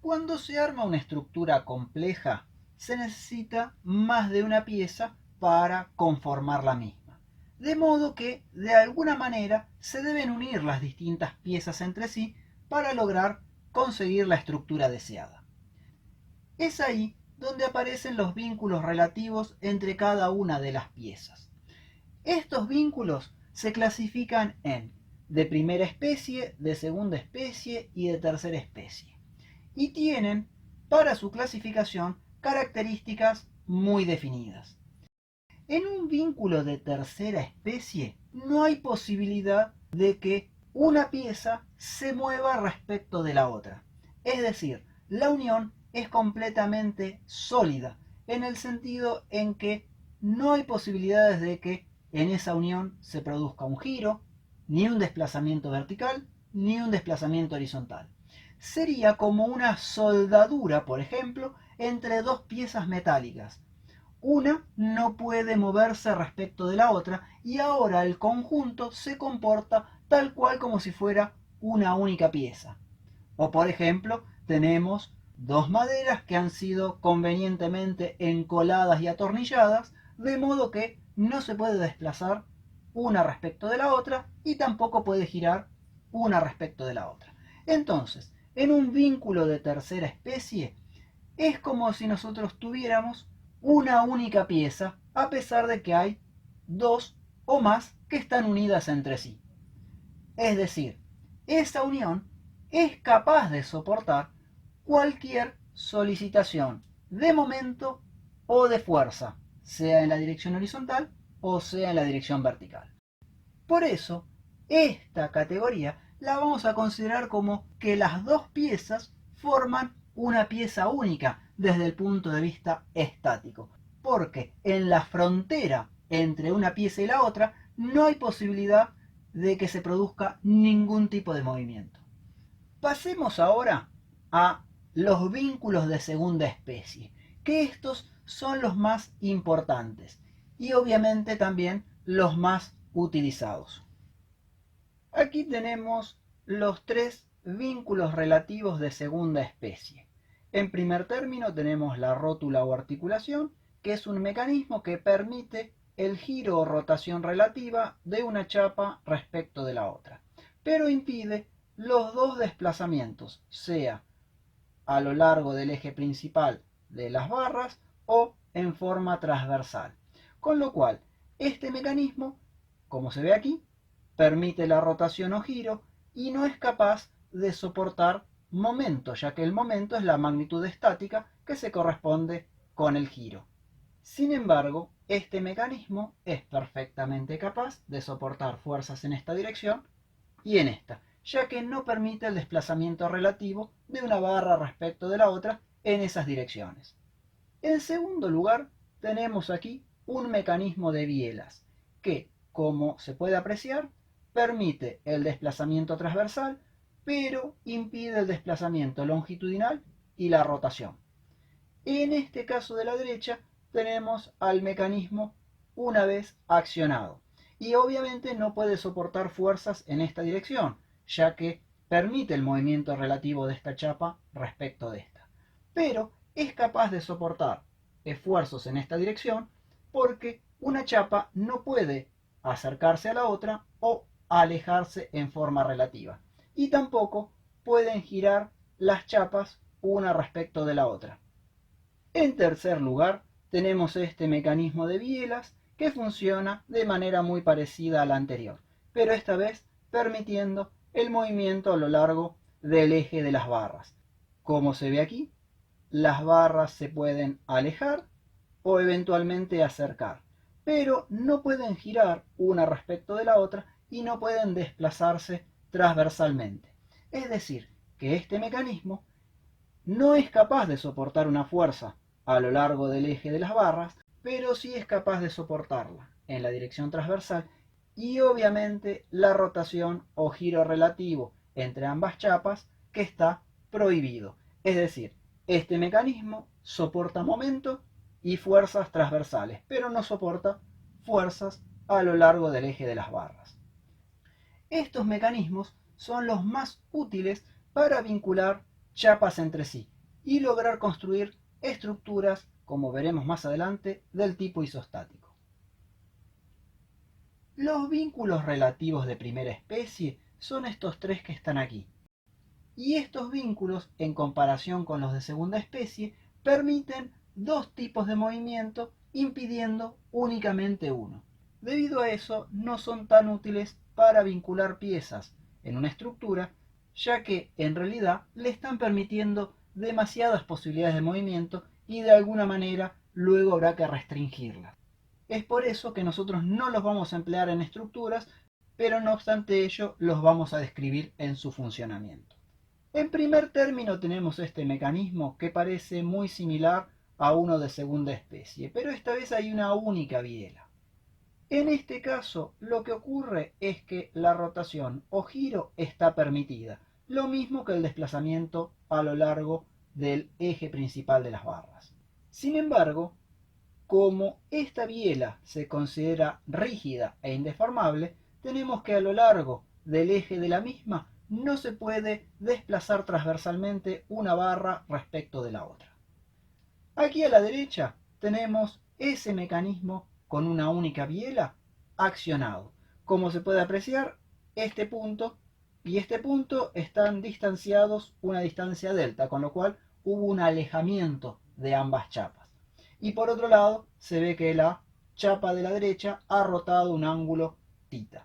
Cuando se arma una estructura compleja, se necesita más de una pieza para conformar la misma. De modo que, de alguna manera, se deben unir las distintas piezas entre sí para lograr conseguir la estructura deseada. Es ahí donde aparecen los vínculos relativos entre cada una de las piezas. Estos vínculos se clasifican en de primera especie, de segunda especie y de tercera especie, y tienen para su clasificación características muy definidas. En un vínculo de tercera especie no hay posibilidad de que una pieza se mueva respecto de la otra. Es decir, la unión es completamente sólida, en el sentido en que no hay posibilidades de que en esa unión se produzca un giro, ni un desplazamiento vertical, ni un desplazamiento horizontal. Sería como una soldadura, por ejemplo, entre dos piezas metálicas. Una no puede moverse respecto de la otra y ahora el conjunto se comporta tal cual como si fuera una única pieza. O por ejemplo, tenemos dos maderas que han sido convenientemente encoladas y atornilladas, de modo que no se puede desplazar una respecto de la otra y tampoco puede girar una respecto de la otra. Entonces, en un vínculo de tercera especie, es como si nosotros tuviéramos una única pieza, a pesar de que hay dos o más que están unidas entre sí. Es decir, esa unión es capaz de soportar cualquier solicitación de momento o de fuerza, sea en la dirección horizontal o sea en la dirección vertical. Por eso, esta categoría la vamos a considerar como que las dos piezas forman una pieza única desde el punto de vista estático, porque en la frontera entre una pieza y la otra no hay posibilidad de que se produzca ningún tipo de movimiento. Pasemos ahora a los vínculos de segunda especie, que estos son los más importantes y obviamente también los más utilizados. Aquí tenemos los tres vínculos relativos de segunda especie. En primer término tenemos la rótula o articulación, que es un mecanismo que permite el giro o rotación relativa de una chapa respecto de la otra, pero impide los dos desplazamientos, sea a lo largo del eje principal de las barras o en forma transversal. Con lo cual, este mecanismo, como se ve aquí, permite la rotación o giro y no es capaz de soportar momento, ya que el momento es la magnitud estática que se corresponde con el giro. Sin embargo, este mecanismo es perfectamente capaz de soportar fuerzas en esta dirección y en esta, ya que no permite el desplazamiento relativo de una barra respecto de la otra en esas direcciones. En segundo lugar, tenemos aquí un mecanismo de bielas, que, como se puede apreciar, permite el desplazamiento transversal, pero impide el desplazamiento longitudinal y la rotación. En este caso de la derecha, tenemos al mecanismo una vez accionado. Y obviamente no puede soportar fuerzas en esta dirección, ya que permite el movimiento relativo de esta chapa respecto de esta. Pero es capaz de soportar esfuerzos en esta dirección porque una chapa no puede acercarse a la otra o alejarse en forma relativa. Y tampoco pueden girar las chapas una respecto de la otra. En tercer lugar, tenemos este mecanismo de bielas que funciona de manera muy parecida a la anterior, pero esta vez permitiendo el movimiento a lo largo del eje de las barras. Como se ve aquí, las barras se pueden alejar o eventualmente acercar, pero no pueden girar una respecto de la otra y no pueden desplazarse transversalmente. Es decir, que este mecanismo no es capaz de soportar una fuerza a lo largo del eje de las barras, pero sí es capaz de soportarla en la dirección transversal y obviamente la rotación o giro relativo entre ambas chapas que está prohibido. Es decir, este mecanismo soporta momento y fuerzas transversales, pero no soporta fuerzas a lo largo del eje de las barras. Estos mecanismos son los más útiles para vincular chapas entre sí, y lograr construir estructuras, como veremos más adelante, del tipo isostático. Los vínculos relativos de primera especie son estos tres que están aquí. Y estos vínculos, en comparación con los de segunda especie, permiten dos tipos de movimiento, impidiendo únicamente uno. Debido a eso, no son tan útiles para vincular piezas en una estructura, ya que en realidad le están permitiendo demasiadas posibilidades de movimiento y de alguna manera luego habrá que restringirlas. Es por eso que nosotros no los vamos a emplear en estructuras, pero no obstante ello los vamos a describir en su funcionamiento. En primer término tenemos este mecanismo que parece muy similar a uno de segunda especie, pero esta vez hay una única biela. En este caso lo que ocurre es que la rotación o giro está permitida, lo mismo que el desplazamiento a lo largo del eje principal de las barras. Sin embargo, como esta biela se considera rígida e indeformable, tenemos que a lo largo del eje de la misma no se puede desplazar transversalmente una barra respecto de la otra. Aquí a la derecha tenemos ese mecanismo con una única biela accionado. Como se puede apreciar, este punto y este punto están distanciados una distancia delta, con lo cual hubo un alejamiento de ambas chapas. Y por otro lado, se ve que la chapa de la derecha ha rotado un ángulo θ.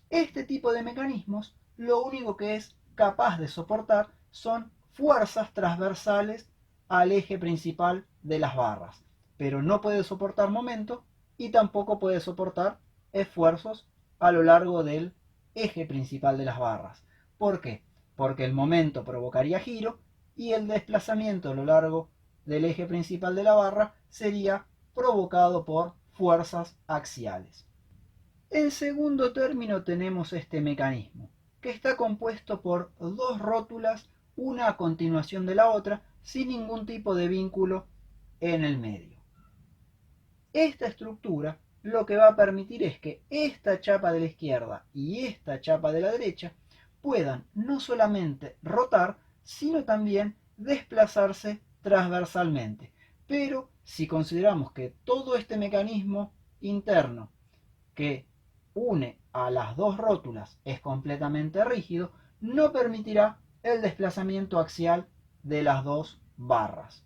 Este tipo de mecanismos lo único que es capaz de soportar son fuerzas transversales al eje principal de las barras, pero no puede soportar momento y tampoco puede soportar esfuerzos a lo largo del eje principal de las barras. ¿Por qué? Porque el momento provocaría giro y el desplazamiento a lo largo del eje principal de la barra sería provocado por fuerzas axiales. En segundo término tenemos este mecanismo, que está compuesto por dos rótulas, una a continuación de la otra, sin ningún tipo de vínculo en el medio. Esta estructura lo que va a permitir es que esta chapa de la izquierda y esta chapa de la derecha puedan no solamente rotar, sino también desplazarse transversalmente. Pero si consideramos que todo este mecanismo interno que une a las dos rótulas es completamente rígido, no permitirá el desplazamiento axial de las dos barras.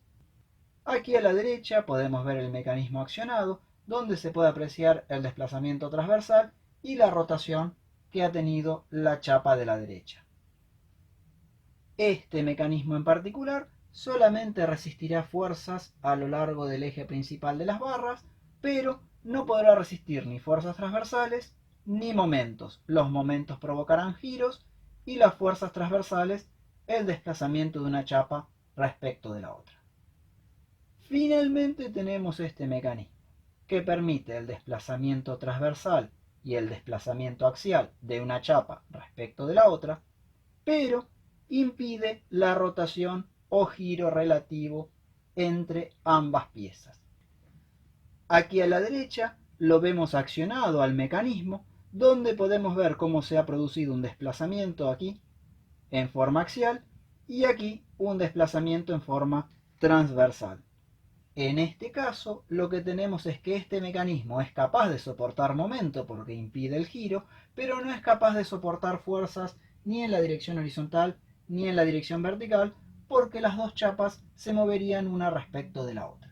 Aquí a la derecha podemos ver el mecanismo accionado, donde se puede apreciar el desplazamiento transversal y la rotación que ha tenido la chapa de la derecha. Este mecanismo en particular solamente resistirá fuerzas a lo largo del eje principal de las barras, pero no podrá resistir ni fuerzas transversales ni momentos. Los momentos provocarán giros y las fuerzas transversales el desplazamiento de una chapa respecto de la otra. Finalmente tenemos este mecanismo que permite el desplazamiento transversal y el desplazamiento axial de una chapa respecto de la otra, pero impide la rotación o giro relativo entre ambas piezas. Aquí a la derecha lo vemos accionado al mecanismo, donde podemos ver cómo se ha producido un desplazamiento aquí en forma axial y aquí un desplazamiento en forma transversal. En este caso lo que tenemos es que este mecanismo es capaz de soportar momento porque impide el giro, pero no es capaz de soportar fuerzas ni en la dirección horizontal ni en la dirección vertical porque las dos chapas se moverían una respecto de la otra.